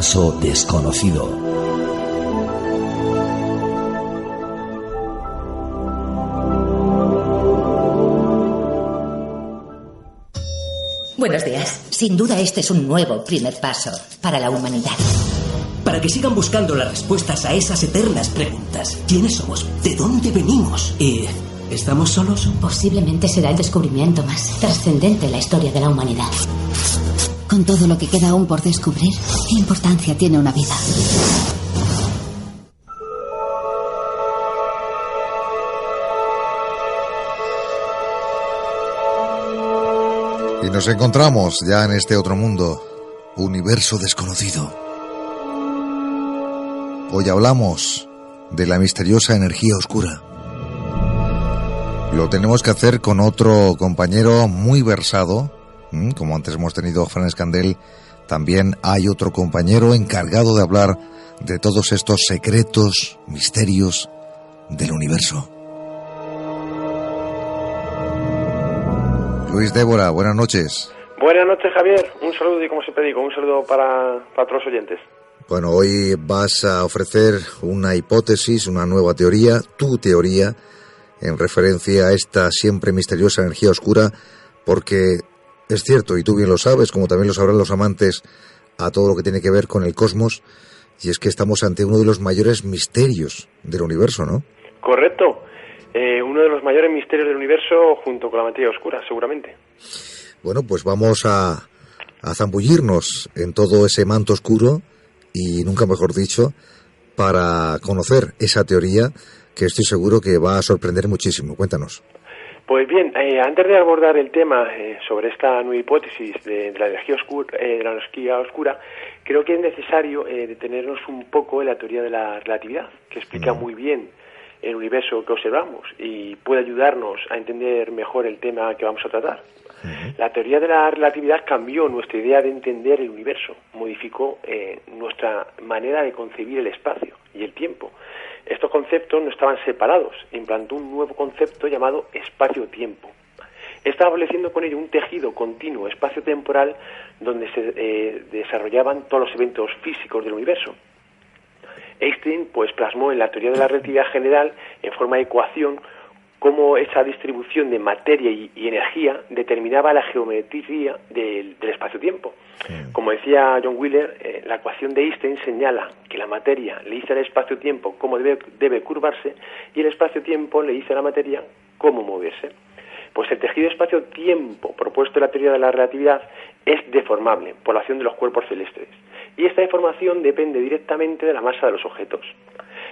universo desconocido. Buenos días. Sin duda este es un nuevo primer paso para la humanidad. Para que sigan buscando las respuestas a esas eternas preguntas. ¿Quiénes somos? ¿De dónde venimos? ¿Y estamos solos? Posiblemente será el descubrimiento más trascendente en la historia de la humanidad. Con todo lo que queda aún por descubrir, ¿qué importancia tiene una vida? Y nos encontramos ya en este otro mundo, universo desconocido. Hoy hablamos de la misteriosa energía oscura. Lo tenemos que hacer con otro compañero muy versado. Como antes hemos tenido a Fran Escandel, también hay otro compañero encargado de hablar de todos estos secretos, misterios del universo. Luis Débora, buenas noches. Buenas noches, Javier. Un saludo y, como siempre digo, un saludo para todos los oyentes. Bueno, hoy vas a ofrecer una hipótesis, una nueva teoría, tu teoría, en referencia a esta siempre misteriosa energía oscura, porque es cierto, y tú bien lo sabes, como también lo sabrán los amantes a todo lo que tiene que ver con el cosmos, y es que estamos ante uno de los mayores misterios del universo, ¿no? Correcto. Uno de los mayores misterios del universo junto con la materia oscura, seguramente. Bueno, pues vamos a zambullirnos en todo ese manto oscuro, y nunca mejor dicho, para conocer esa teoría que estoy seguro que va a sorprender muchísimo. Cuéntanos. Pues bien, antes de abordar el tema sobre esta nueva hipótesis de la energía oscura, creo que es necesario detenernos un poco en la teoría de la relatividad, que explica muy bien el universo que observamos y puede ayudarnos a entender mejor el tema que vamos a tratar. La teoría de la relatividad cambió nuestra idea de entender el universo, modificó nuestra manera de concebir el espacio y el tiempo. Estos conceptos no estaban separados, implantó un nuevo concepto llamado espacio-tiempo. Estableciendo con ello un tejido continuo espacio-temporal donde se desarrollaban todos los eventos físicos del universo. Einstein pues plasmó en la teoría de la relatividad general en forma de ecuación cómo esa distribución de materia y energía determinaba la geometría del espacio-tiempo. Como decía John Wheeler, la ecuación de Einstein señala que la materia le dice al espacio-tiempo cómo debe curvarse y el espacio-tiempo le dice a la materia cómo moverse. Pues el tejido espacio-tiempo propuesto en la teoría de la relatividad es deformable por la acción de los cuerpos celestes. Y esta deformación depende directamente de la masa de los objetos.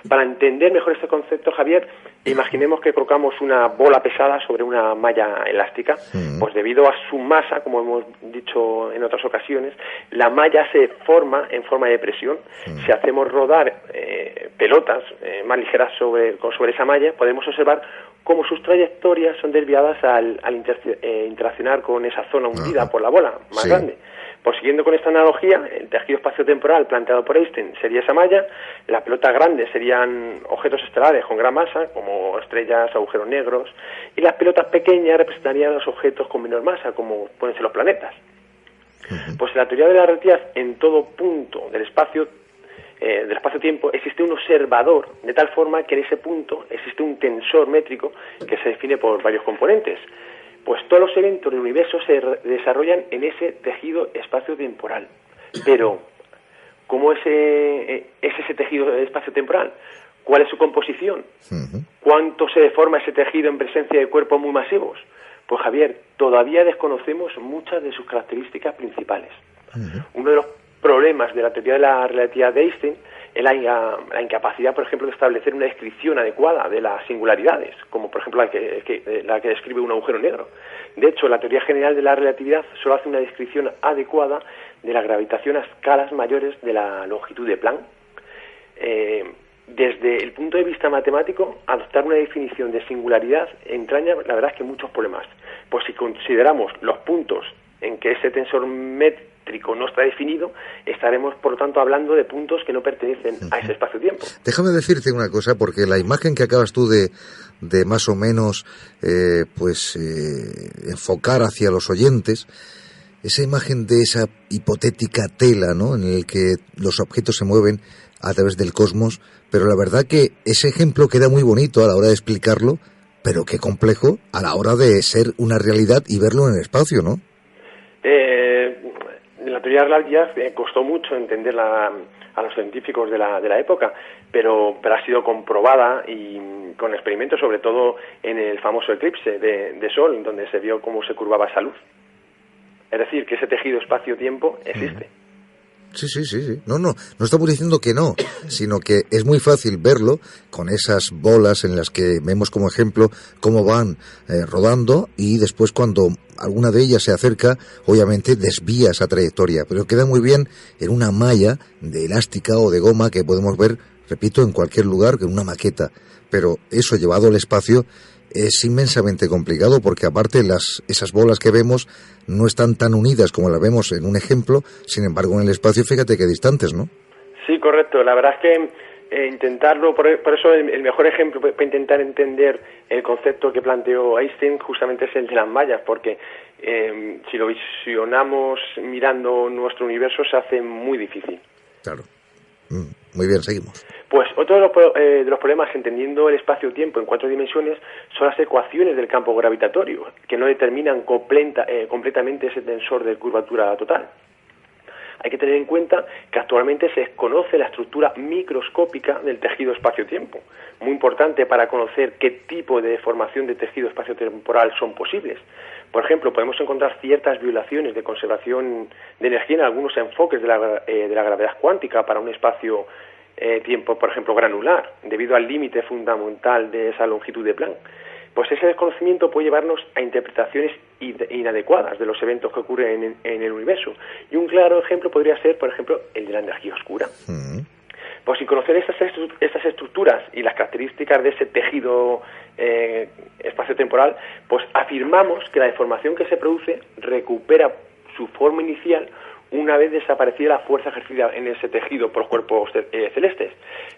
Para entender mejor este concepto, Javier, imaginemos que colocamos una bola pesada sobre una malla elástica. Pues debido a su masa, como hemos dicho en otras ocasiones, la malla se forma en forma de presión. Si hacemos rodar pelotas más ligeras sobre esa malla, podemos observar cómo sus trayectorias son desviadas al interaccionar con esa zona hundida por la bola más grande. Pues siguiendo con esta analogía, el tejido espacio-temporal planteado por Einstein sería esa malla, las pelotas grandes serían objetos estelares con gran masa, como estrellas, agujeros negros, y las pelotas pequeñas representarían los objetos con menor masa, como pueden ser los planetas. Pues en la teoría de la relatividad, en todo punto del espacio-tiempo existe un observador, de tal forma que en ese punto existe un tensor métrico que se define por varios componentes. Pues todos los eventos del universo se desarrollan en ese tejido espacio-temporal. Pero, ¿cómo es ese tejido espacio-temporal? ¿Cuál es su composición? ¿Cuánto se deforma ese tejido en presencia de cuerpos muy masivos? Pues, Javier, todavía desconocemos muchas de sus características principales. Uno de los problemas de la teoría de la relatividad de Einstein es la incapacidad, por ejemplo, de establecer una descripción adecuada de las singularidades, como por ejemplo la que describe un agujero negro. De hecho, la teoría general de la relatividad solo hace una descripción adecuada de la gravitación a escalas mayores de la longitud de Planck. Desde el punto de vista matemático, adoptar una definición de singularidad entraña, la verdad es que muchos problemas. Pues si consideramos los puntos en que ese tensor métrico no está definido, estaremos, por lo tanto, hablando de puntos que no pertenecen a ese espacio-tiempo. Déjame decirte una cosa, porque la imagen que acabas tú de más o menos enfocar hacia los oyentes esa imagen de esa hipotética tela, ¿no?, en el que los objetos se mueven a través del cosmos, pero la verdad que ese ejemplo queda muy bonito a la hora de explicarlo, pero qué complejo a la hora de ser una realidad y verlo en el espacio, ¿no? La teoría de la relatividad costó mucho entenderla a los científicos de la época, pero ha sido comprobada y con experimentos, sobre todo en el famoso eclipse de Sol, donde se vio cómo se curvaba esa luz. Es decir, que ese tejido espacio-tiempo existe. Sí. No estamos diciendo que no, sino que es muy fácil verlo con esas bolas en las que vemos como ejemplo cómo van rodando, y después cuando alguna de ellas se acerca, obviamente desvía esa trayectoria, pero queda muy bien en una malla de elástica o de goma que podemos ver, repito, en cualquier lugar, en una maqueta. Pero eso llevado al espacio es inmensamente complicado, porque aparte esas bolas que vemos no están tan unidas como las vemos en un ejemplo, sin embargo en el espacio fíjate que distantes, ¿no? Sí, correcto. La verdad es que intentarlo, por eso el mejor ejemplo para intentar entender el concepto que planteó Einstein justamente es el de las mallas, porque si lo visionamos mirando nuestro universo se hace muy difícil. Claro. Muy bien, seguimos. Pues otro de los problemas entendiendo el espacio-tiempo en 4 dimensiones son las ecuaciones del campo gravitatorio, que no determinan completamente ese tensor de curvatura total. Hay que tener en cuenta que actualmente se desconoce la estructura microscópica del tejido espacio-tiempo, muy importante para conocer qué tipo de deformación de tejido espacio-temporal son posibles. Por ejemplo, podemos encontrar ciertas violaciones de conservación de energía en algunos enfoques de la gravedad cuántica para un espacio-tiempo, por ejemplo, granular, debido al límite fundamental de esa longitud de Planck. Pues ese desconocimiento puede llevarnos a interpretaciones inadecuadas de los eventos que ocurren en el universo. Y un claro ejemplo podría ser, por ejemplo, el de la energía oscura. Pues sin conocer estas estructuras y las características de ese tejido espacio-temporal, pues afirmamos que la deformación que se produce recupera su forma inicial una vez desaparecida la fuerza ejercida en ese tejido por los cuerpos celestes.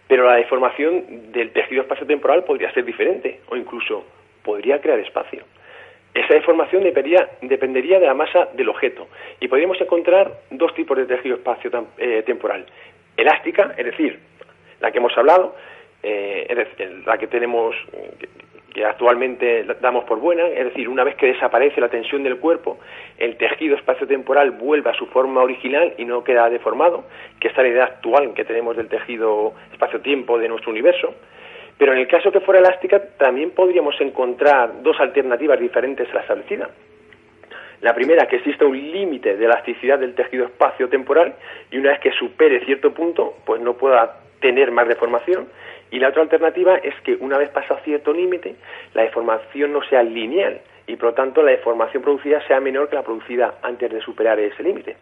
Pero la deformación del tejido espacio-temporal podría ser diferente, o incluso podría crear espacio. Esa deformación dependería de la masa del objeto, y podríamos encontrar 2 tipos de tejido espacio-temporal. Elástica, es decir, la que hemos hablado, la que tenemos, que actualmente damos por buena, es decir, una vez que desaparece la tensión del cuerpo, el tejido espacio-temporal vuelve a su forma original y no queda deformado, que es la idea actual que tenemos del tejido espacio-tiempo de nuestro universo. Pero en el caso que fuera elástica, también podríamos encontrar 2 alternativas diferentes a la establecida. La primera, que exista un límite de elasticidad del tejido espacio-temporal, y una vez que supere cierto punto, pues no pueda tener más deformación. Y la otra alternativa es que una vez pasado cierto límite, la deformación no sea lineal y por lo tanto la deformación producida sea menor que la producida antes de superar ese límite.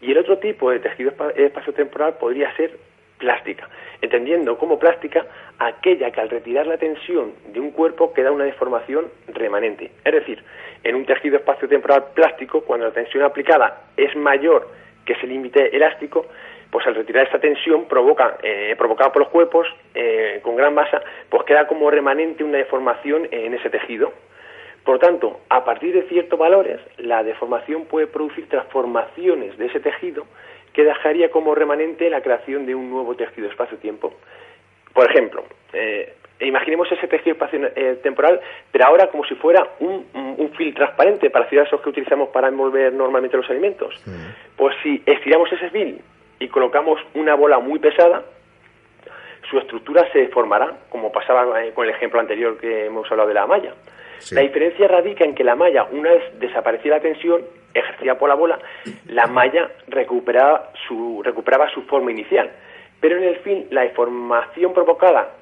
Y el otro tipo de tejido espacio-temporal podría ser plástica, entendiendo como plástica aquella que al retirar la tensión de un cuerpo queda una deformación remanente. Es decir, en un tejido espacio-temporal plástico, cuando la tensión aplicada es mayor que ese límite elástico, pues al retirar esta tensión provocada por los cuerpos con gran masa, pues queda como remanente una deformación en ese tejido. Por lo tanto, a partir de ciertos valores, la deformación puede producir transformaciones de ese tejido que dejaría como remanente la creación de un nuevo tejido espacio-tiempo. Por ejemplo, imaginemos ese tejido espacio-temporal, pero ahora como si fuera un film transparente, parecido a esos que utilizamos para envolver normalmente los alimentos. Pues si estiramos ese film y colocamos una bola muy pesada, su estructura se deformará, como pasaba con el ejemplo anterior que hemos hablado de la malla. Sí. La diferencia radica en que la malla, una vez desaparecía la tensión ejercida por la bola, la malla recuperaba su forma inicial. Pero en el fin, la deformación provocada,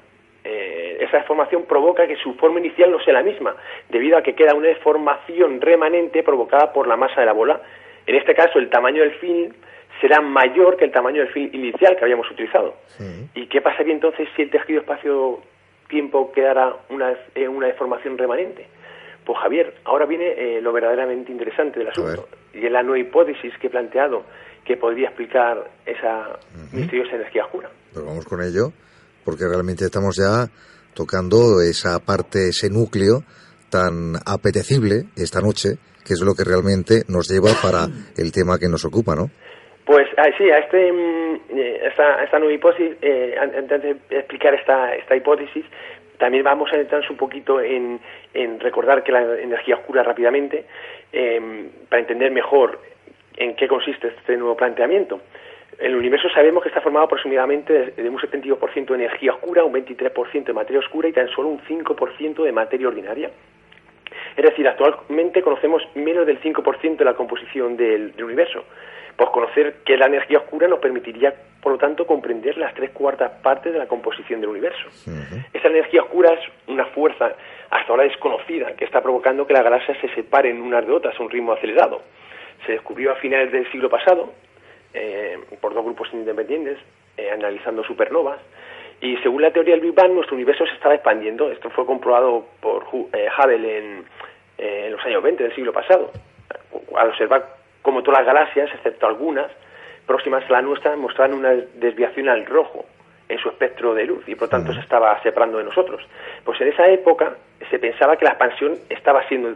esa deformación provoca que su forma inicial no sea la misma, debido a que queda una deformación remanente provocada por la masa de la bola. En este caso, el tamaño del film será mayor que el tamaño del film inicial que habíamos utilizado. Sí. ¿Y qué pasaría entonces si el tejido espacio-tiempo quedara una deformación remanente? Pues Javier, ahora viene lo verdaderamente interesante del asunto, y es la nueva hipótesis que he planteado que podría explicar esa misteriosa energía oscura. Pues vamos con ello, porque realmente estamos ya tocando esa parte, ese núcleo tan apetecible esta noche, que es lo que realmente nos lleva para el tema que nos ocupa, ¿no? Pues sí, a esta nueva hipótesis, antes de explicar esta hipótesis, también vamos a adentrarnos un poquito en recordar que la energía oscura rápidamente, para entender mejor en qué consiste este nuevo planteamiento. El universo sabemos que está formado aproximadamente de un 72% de energía oscura, un 23% de materia oscura y tan solo un 5% de materia ordinaria. Es decir, actualmente conocemos menos del 5% de la composición del universo. Pues conocer qué es la energía oscura nos permitiría, por lo tanto, comprender las 3/4 partes de la composición del universo. Uh-huh. Esa energía oscura es una fuerza hasta ahora desconocida que está provocando que las galaxias se separen unas de otras a un ritmo acelerado. Se descubrió a finales del siglo pasado por dos grupos independientes analizando supernovas, y según la teoría del Big Bang nuestro universo se estaba expandiendo. Esto fue comprobado por Hubble en los años 20 del siglo pasado, al observar cómo todas las galaxias, excepto algunas próximas a la nuestra, mostraban una desviación al rojo en su espectro de luz y por tanto se estaba separando de nosotros. Pues en esa época se pensaba que la expansión estaba siendo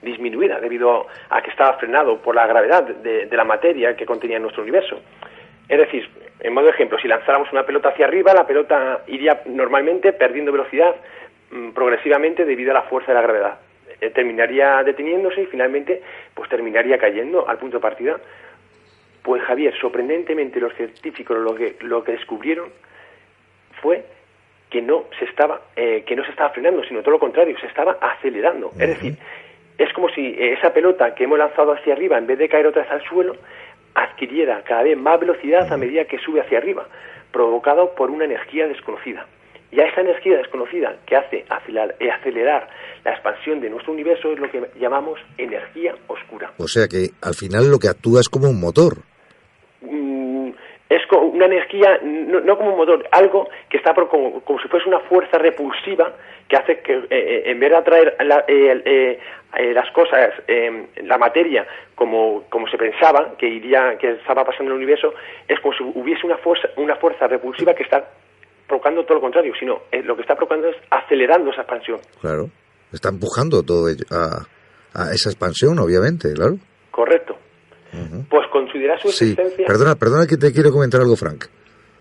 disminuida debido a que estaba frenado por la gravedad de la materia que contenía nuestro universo. Es decir, en modo de ejemplo, si lanzáramos una pelota hacia arriba, la pelota iría normalmente perdiendo velocidad progresivamente debido a la fuerza de la gravedad. Terminaría deteniéndose y finalmente pues terminaría cayendo al punto de partida. Pues Javier, sorprendentemente los científicos lo que descubrieron fue que no se estaba frenando, sino todo lo contrario, se estaba acelerando. Uh-huh. Es decir, es como si esa pelota que hemos lanzado hacia arriba, en vez de caer otra vez al suelo, adquiriera cada vez más velocidad a medida que sube hacia arriba, provocado por una energía desconocida. Y a esa energía desconocida que hace acelerar la expansión de nuestro universo es lo que llamamos energía oscura. O sea que al final lo que actúa es como un motor. Es una energía, no como un motor, algo que está como si fuese una fuerza repulsiva que hace que en vez de atraer las cosas, la materia, como se pensaba que estaba pasando en el universo, es como si hubiese una fuerza repulsiva que está provocando todo lo contrario, sino lo que está provocando es acelerando esa expansión. Claro, está empujando todo ello a esa expansión, obviamente, claro. Correcto. Uh-huh. Pues considera su existencia... Perdona que te quiero comentar algo, Frank.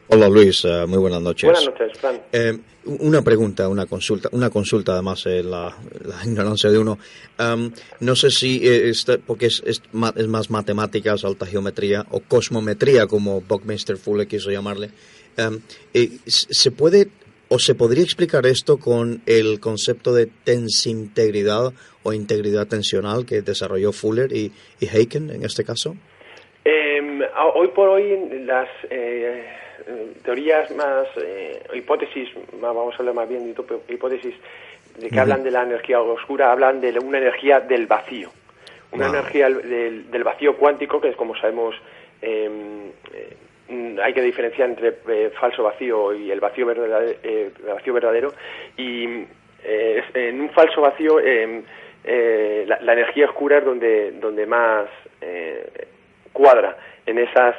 Hola Luis, muy buenas noches. Buenas noches, Frank. Una pregunta, una consulta además, la ignorancia de uno. No sé si, porque es más matemáticas, alta geometría o cosmometría, como Buckminster Fuller quiso llamarle. ¿Se podría explicar esto con el concepto de tensintegridad o integridad tensional que desarrolló Fuller y Haken en este caso? Hoy por hoy las teorías más, hipótesis, vamos a hablar más bien de hipótesis de que hablan de la energía oscura, hablan de una energía del vacío, una energía del vacío cuántico, que es, como sabemos, hay que diferenciar entre falso vacío y el vacío verdadero, y en un falso vacío la energía oscura es donde más cuadra en esas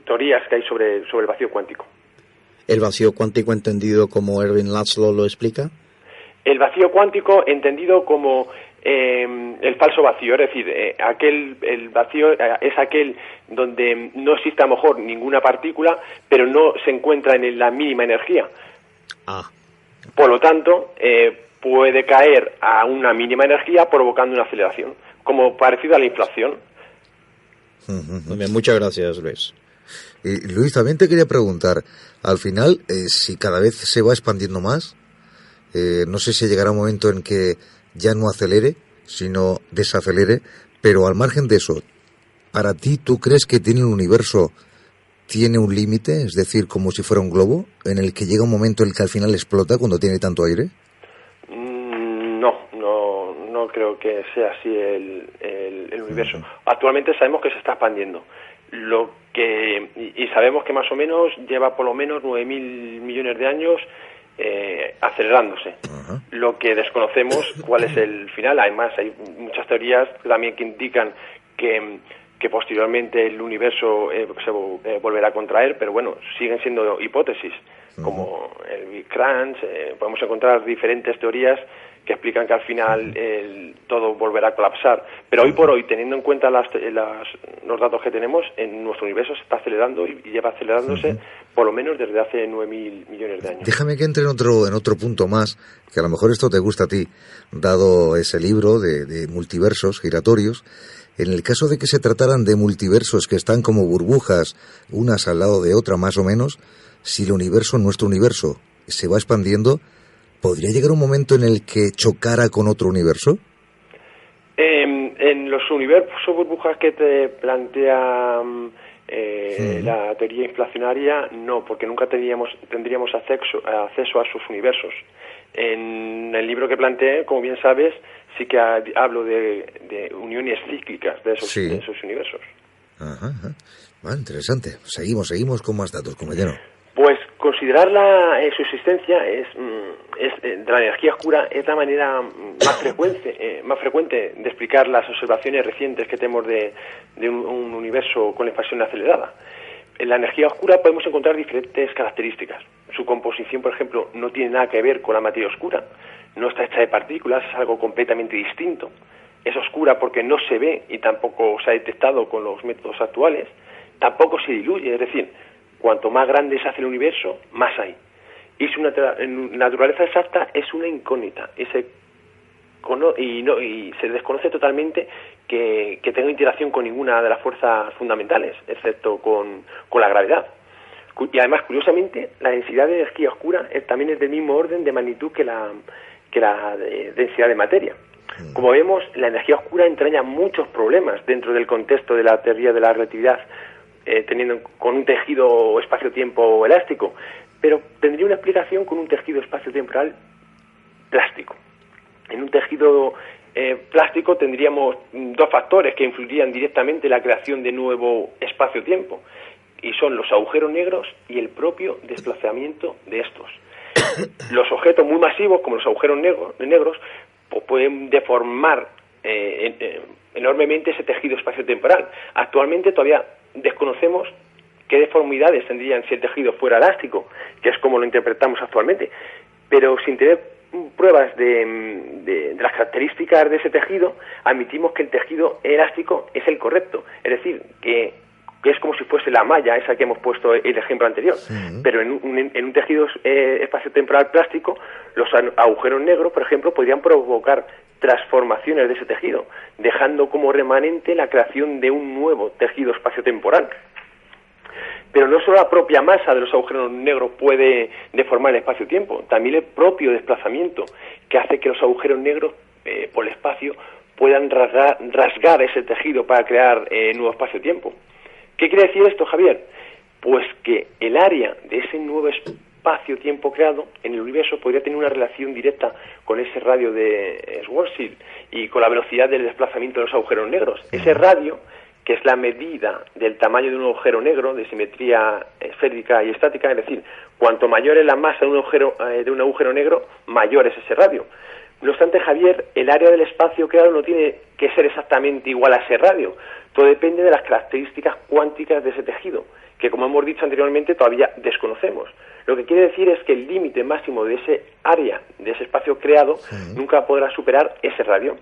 teorías que hay sobre el vacío cuántico. ¿El vacío cuántico entendido como Erwin Laszlo lo explica? El vacío cuántico entendido como el falso vacío, es decir, el vacío es aquel donde no existe a lo mejor ninguna partícula, pero no se encuentra en la mínima energía. Por lo tanto, puede caer a una mínima energía provocando una aceleración, como parecido a la inflación. Muy bien, muchas gracias, Luis. Y Luis, también te quería preguntar, al final, si cada vez se va expandiendo más, no sé si llegará un momento en que ya no acelere, sino desacelere, pero al margen de eso, para ti, ¿tú crees que el universo tiene un límite, es decir, como si fuera un globo, en el que llega un momento en el que al final explota cuando tiene tanto aire? No creo que sea así el universo. Actualmente sabemos que se está expandiendo. Y sabemos que más o menos lleva por lo menos 9.000 millones de años acelerándose. Uh-huh. Lo que desconocemos cuál es el final. Además, hay muchas teorías también que indican que posteriormente el universo se volverá a contraer, pero bueno, siguen siendo hipótesis. como el Big Crunch. Podemos encontrar diferentes teorías que explican que al final todo volverá a colapsar. Pero hoy por hoy, teniendo en cuenta los datos que tenemos, en nuestro universo se está acelerando y lleva acelerándose por lo menos desde hace 9.000 millones de años. Déjame que entre en otro punto más, que a lo mejor esto te gusta a ti, dado ese libro de multiversos giratorios. En el caso de que se trataran de multiversos que están como burbujas, unas al lado de otra más o menos, si el universo, nuestro universo, se va expandiendo, ¿podría llegar un momento en el que chocara con otro universo? En los universos burbujas que te plantea la teoría inflacionaria, no, porque nunca tendríamos acceso a sus universos. En el libro que planteé, como bien sabes, sí que hablo de uniones cíclicas de esos universos. Ajá. Bueno, interesante. Seguimos con más datos, compañero. Pues considerar su existencia de la energía oscura es la manera más frecuente de explicar las observaciones recientes que tenemos de un universo con expansión acelerada. En la energía oscura podemos encontrar diferentes características. Su composición, por ejemplo, no tiene nada que ver con la materia oscura, no está hecha de partículas, es algo completamente distinto. Es oscura porque no se ve y tampoco se ha detectado con los métodos actuales, tampoco se diluye, es decir, cuanto más grande se hace el universo, más hay. Y su naturaleza exacta es una incógnita, y se desconoce totalmente que tenga interacción con ninguna de las fuerzas fundamentales, excepto con la gravedad. Y además, curiosamente, la densidad de energía oscura también es del mismo orden de magnitud que la densidad de materia. Como vemos, la energía oscura entraña muchos problemas dentro del contexto de la teoría de la relatividad, con un tejido espacio-tiempo elástico, pero tendría una explicación con un tejido espacio-temporal plástico. En un tejido plástico tendríamos dos factores que influirían directamente en la creación de nuevo espacio-tiempo, y son los agujeros negros y el propio desplazamiento de estos. Los objetos muy masivos, como los agujeros negros, pues pueden deformar enormemente ese tejido espacio-temporal. Actualmente todavía desconocemos qué deformidades tendrían si el tejido fuera elástico, que es como lo interpretamos actualmente, pero sin tener pruebas de las características de ese tejido, admitimos que el tejido elástico es el correcto, es decir, que es como si fuese la malla esa que hemos puesto el ejemplo anterior, pero en un tejido espacio-temporal plástico, los agujeros negros, por ejemplo, podrían provocar transformaciones de ese tejido, dejando como remanente la creación de un nuevo tejido espacio-temporal. Pero no solo la propia masa de los agujeros negros puede deformar el espacio-tiempo, también el propio desplazamiento, que hace que los agujeros negros por el espacio puedan rasgar ese tejido para crear nuevo espacio-tiempo. ¿Qué quiere decir esto, Javier? Pues que el área de ese nuevo espacio-tiempo creado en el universo podría tener una relación directa con ese radio de Schwarzschild y con la velocidad del desplazamiento de los agujeros negros. Ese radio, que es la medida del tamaño de un agujero negro, de simetría esférica y estática, es decir, cuanto mayor es la masa de un agujero negro, mayor es ese radio. No obstante, Javier, el área del espacio creado no tiene que ser exactamente igual a ese radio. Todo depende de las características cuánticas de ese tejido, que, como hemos dicho anteriormente, todavía desconocemos. Lo que quiere decir es que el límite máximo de ese área, de ese espacio creado, nunca podrá superar ese radio.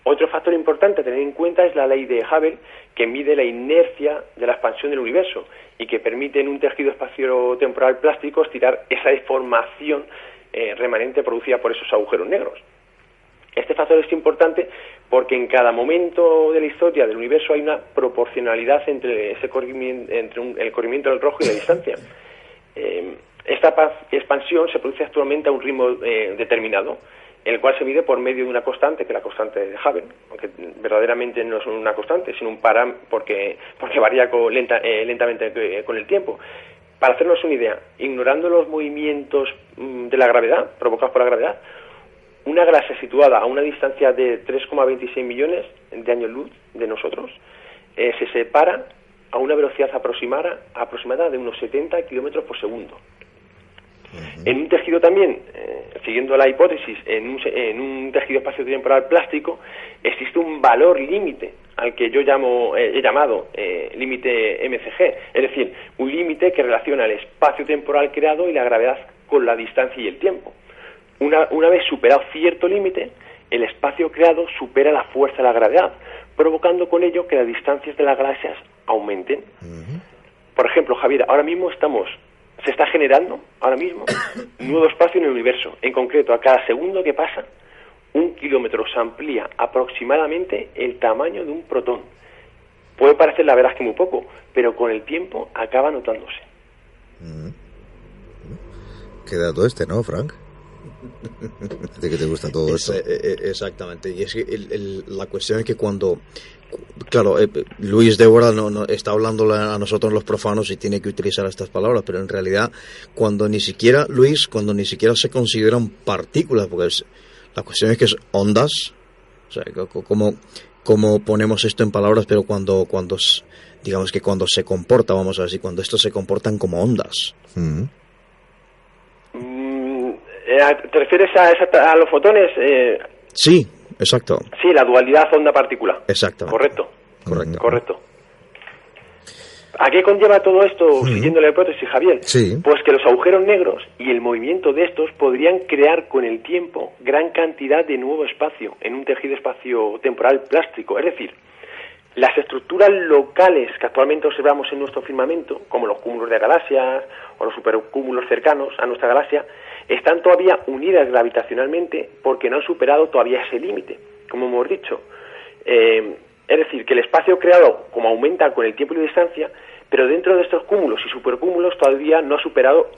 Otro factor importante a tener en cuenta es la ley de Hubble, que mide la inercia de la expansión del universo y que permite en un tejido espacio-temporal plástico estirar esa deformación remanente producida por esos agujeros negros. Este factor es importante porque en cada momento de la historia del universo hay una proporcionalidad entre el corrimiento del rojo y la distancia. Esta expansión se produce actualmente a un ritmo determinado, en el cual se mide por medio de una constante, que es la constante de Hubble, aunque verdaderamente no es una constante, sino un parámetro porque varía lentamente con el tiempo. Para hacernos una idea, ignorando los movimientos de la gravedad, provocados por la gravedad, una galaxia situada a una distancia de 3,26 millones de años luz de nosotros se separa a una velocidad aproximada de unos 70 kilómetros por segundo. En un tejido también, siguiendo la hipótesis, en un tejido espacio-temporal plástico, existe un valor límite al que yo he llamado límite MCG, es decir, un límite que relaciona el espacio temporal creado y la gravedad con la distancia y el tiempo. Una vez superado cierto límite, el espacio creado supera la fuerza de la gravedad, provocando con ello que las distancias de las galaxias aumenten. Por ejemplo, Javier, ahora mismo se está generando nuevo espacio en el universo. En concreto, a cada segundo que pasa, 1 kilómetro se amplía aproximadamente el tamaño de un protón. Puede parecer la verdad que muy poco, pero con el tiempo acaba notándose. Qué dato ¿no, Frank? De que te gusta todo esto. Exactamente. Y es que la cuestión es que claro, Luis Débora no está hablando a nosotros los profanos y tiene que utilizar estas palabras, pero en realidad cuando ni siquiera se consideran partículas, porque la cuestión es que es ondas, o sea, como ponemos esto en palabras, pero digamos que cuando se comporta, vamos a decir, cuando estos se comportan como ondas. ¿Te refieres a los fotones? Sí, exacto. Sí, la dualidad onda-partícula. Exacto. Correcto. ¿A qué conlleva todo esto, siguiendo la hipótesis, Javier? Sí. Pues que los agujeros negros y el movimiento de estos podrían crear con el tiempo gran cantidad de nuevo espacio en un tejido espacio-temporal plástico. Es decir, las estructuras locales que actualmente observamos en nuestro firmamento, como los cúmulos de galaxias o los supercúmulos cercanos a nuestra galaxia, están todavía unidas gravitacionalmente porque no han superado todavía ese límite, como hemos dicho. Es decir, que el espacio creado, como aumenta con el tiempo y la distancia, pero dentro de estos cúmulos y supercúmulos todavía no ha superado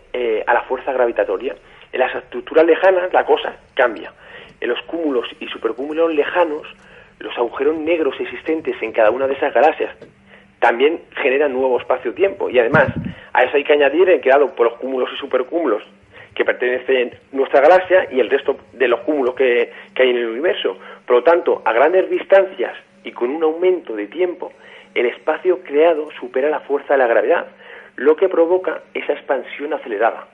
a la fuerza gravitatoria. En las estructuras lejanas la cosa cambia. En los cúmulos y supercúmulos lejanos, los agujeros negros existentes en cada una de esas galaxias también generan nuevo espacio-tiempo. Y además, a eso hay que añadir el creado por los cúmulos y supercúmulos que pertenecen a nuestra galaxia y el resto de los cúmulos que hay en el universo. Por lo tanto, a grandes distancias y con un aumento de tiempo, el espacio creado supera la fuerza de la gravedad, lo que provoca esa expansión acelerada.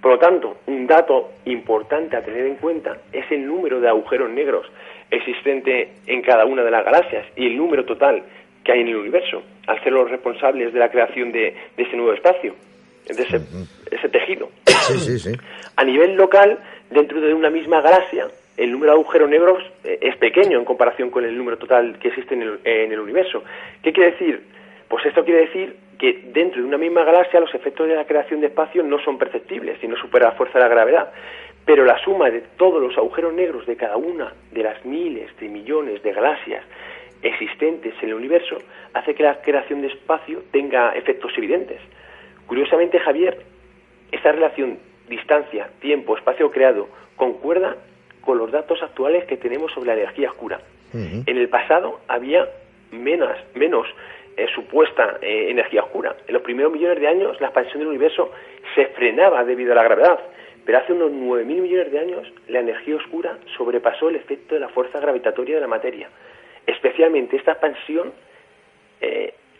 Por lo tanto, un dato importante a tener en cuenta es el número de agujeros negros existente en cada una de las galaxias y el número total que hay en el universo, al ser los responsables de la creación de ese nuevo espacio, de ese tejido. Sí. A nivel local, dentro de una misma galaxia, el número de agujeros negros es pequeño en comparación con el número total que existe en el universo. ¿Qué quiere decir? Pues esto quiere decir que dentro de una misma galaxia los efectos de la creación de espacio no son perceptibles y no supera la fuerza de la gravedad. Pero la suma de todos los agujeros negros de cada una de las miles de millones de galaxias existentes en el universo hace que la creación de espacio tenga efectos evidentes. Curiosamente, Javier, esta relación distancia, tiempo, espacio creado concuerda con los datos actuales que tenemos sobre la energía oscura. En el pasado había menos supuesta energía oscura. En los primeros millones de años la expansión del universo se frenaba debido a la gravedad, pero hace unos 9.000 millones de años la energía oscura sobrepasó el efecto de la fuerza gravitatoria de la materia. Especialmente esta expansión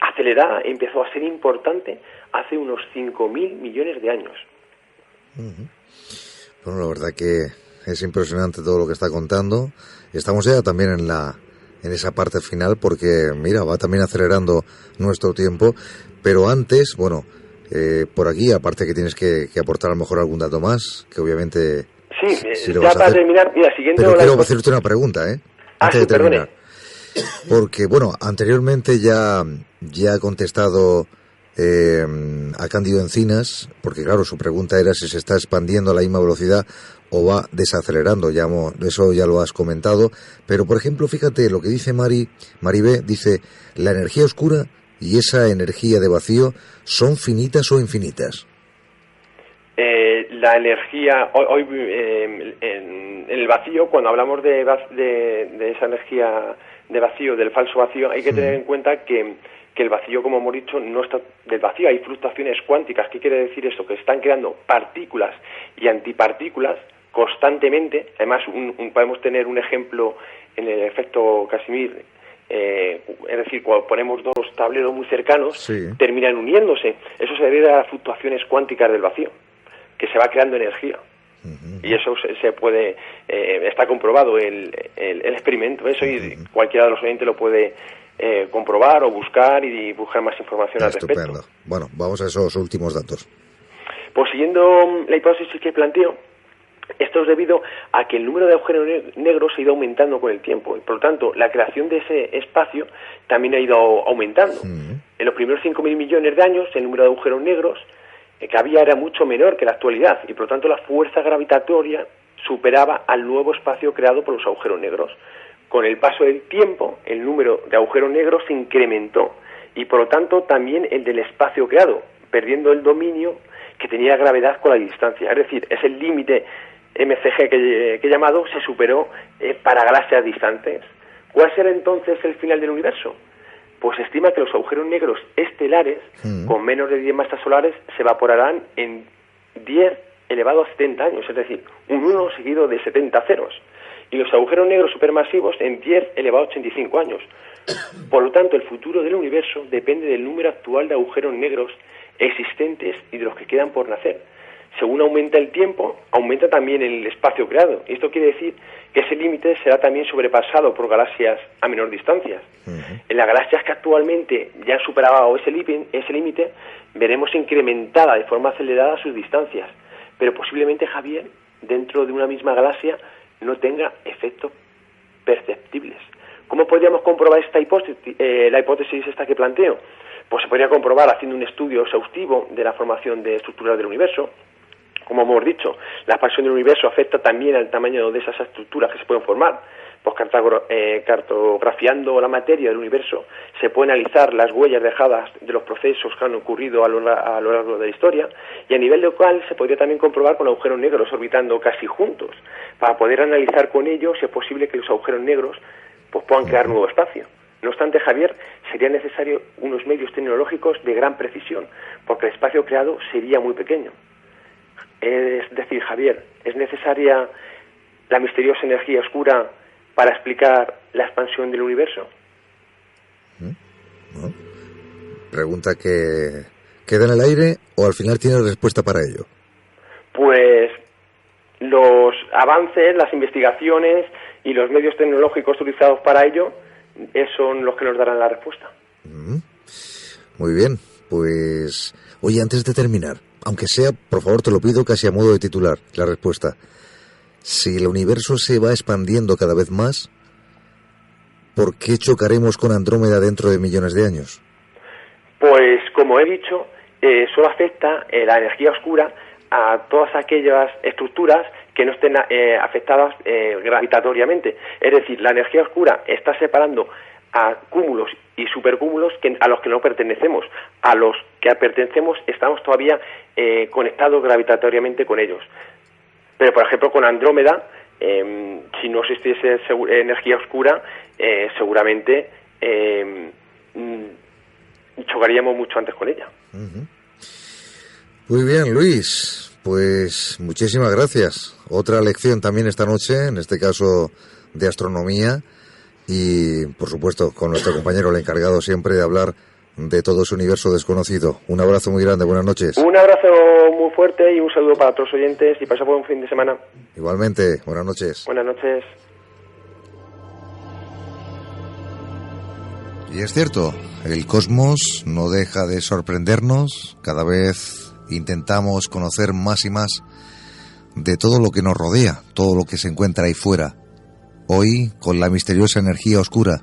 acelerada empezó a ser importante hace unos 5.000 millones de años. Bueno, la verdad que es impresionante todo lo que está contando. Estamos ya también en esa parte final porque, mira, va también acelerando nuestro tiempo. Pero antes, bueno, por aquí, aparte que tienes que aportar a lo mejor algún dato más, que obviamente... Sí, ya para terminar, mira, siguiendo... Pero quiero hacerte una pregunta, antes de terminar. Porque, bueno, anteriormente ya ha contestado a Cándido Encinas, porque claro, su pregunta era si se está expandiendo a la misma velocidad o va desacelerando, eso ya lo has comentado, pero por ejemplo, fíjate lo que dice Maribé, dice, la energía oscura y esa energía de vacío, ¿son finitas o infinitas? La energía, hoy en el vacío, cuando hablamos de esa energía de vacío, del falso vacío, hay que tener en cuenta que el vacío, como hemos dicho, no está del vacío, hay fluctuaciones cuánticas. ¿Qué quiere decir eso? Que están creando partículas y antipartículas constantemente. Además, podemos tener un ejemplo en el efecto Casimir, es decir, cuando ponemos dos tableros muy cercanos, terminan uniéndose. Eso se debe a las fluctuaciones cuánticas del vacío, que se va creando energía. Y eso se puede, está comprobado el experimento, eso, y cualquiera de los oyentes lo puede comprobar o buscar y buscar más información al respecto. Estupendo. Bueno, vamos a esos últimos datos. Pues siguiendo la hipótesis que planteo, esto es debido a que el número de agujeros negros ha ido aumentando con el tiempo y por lo tanto la creación de ese espacio también ha ido aumentando. En los primeros 5.000 millones de años el número de agujeros negros que había era mucho menor que la actualidad y por lo tanto la fuerza gravitatoria superaba al nuevo espacio creado por los agujeros negros. Con el paso del tiempo el número de agujeros negros se incrementó y por lo tanto también el del espacio creado, perdiendo el dominio que tenía gravedad con la distancia. Es decir, ese límite MCG que he llamado se superó para galaxias distantes. ¿Cuál será entonces el final del universo? Pues se estima que los agujeros negros estelares con menos de 10 masas solares se evaporarán en 10 elevado a 70 años, es decir, un 1 seguido de 70 ceros. Y los agujeros negros supermasivos en 10 elevado a 85 años. Por lo tanto, el futuro del universo depende del número actual de agujeros negros existentes y de los que quedan por nacer. Según aumenta el tiempo, aumenta también el espacio creado. Y esto quiere decir que ese límite será también sobrepasado por galaxias a menor distancia. En las galaxias que actualmente ya han superado ese límite, veremos incrementada de forma acelerada sus distancias. Pero posiblemente, Javier, dentro de una misma galaxia no tenga efectos perceptibles. ¿Cómo podríamos comprobar esta hipótesis, la hipótesis esta que planteo? Pues se podría comprobar haciendo un estudio exhaustivo de la formación de estructuras del universo. Como hemos dicho, la expansión del universo afecta también al tamaño de esas estructuras que se pueden formar. Pues cartografiando la materia del universo se pueden analizar las huellas dejadas de los procesos que han ocurrido a lo largo de la historia y a nivel local se podría también comprobar con agujeros negros orbitando casi juntos para poder analizar con ellos si es posible que los agujeros negros pues puedan crear nuevo espacio. No obstante, Javier, sería necesario unos medios tecnológicos de gran precisión porque el espacio creado sería muy pequeño. Es decir, Javier, ¿es necesaria la misteriosa energía oscura para explicar la expansión del universo? ¿No? Pregunta que queda en el aire o al final tiene respuesta para ello. Pues los avances, las investigaciones y los medios tecnológicos utilizados para ello son los que nos darán la respuesta. Muy bien, pues oye, antes de terminar, aunque sea, por favor te lo pido casi a modo de titular, la respuesta. Si el universo se va expandiendo cada vez más, ¿por qué chocaremos con Andrómeda dentro de millones de años? Pues, como he dicho, solo afecta la energía oscura a todas aquellas estructuras que no estén afectadas gravitatoriamente. Es decir, la energía oscura está separando a cúmulos y supercúmulos a los que no pertenecemos. A los que pertenecemos estamos todavía conectados gravitatoriamente con ellos. Pero, por ejemplo, con Andrómeda, si no existiese energía oscura, seguramente chocaríamos mucho antes con ella. Muy bien, Luis. Pues muchísimas gracias. Otra lección también esta noche, en este caso de astronomía. Y, por supuesto, con nuestro compañero, el encargado siempre de hablar de todo ese universo desconocido. Un abrazo muy grande, buenas noches. Un abrazo muy fuerte y un saludo para todos los oyentes y pasa buen fin de semana. Igualmente, buenas noches. Buenas noches. Y es cierto, el cosmos no deja de sorprendernos, cada vez intentamos conocer más y más de todo lo que nos rodea, todo lo que se encuentra ahí fuera. Hoy, con la misteriosa energía oscura,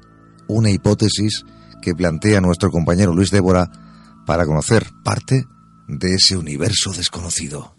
una hipótesis que plantea nuestro compañero Luis Débora para conocer parte de ese universo desconocido.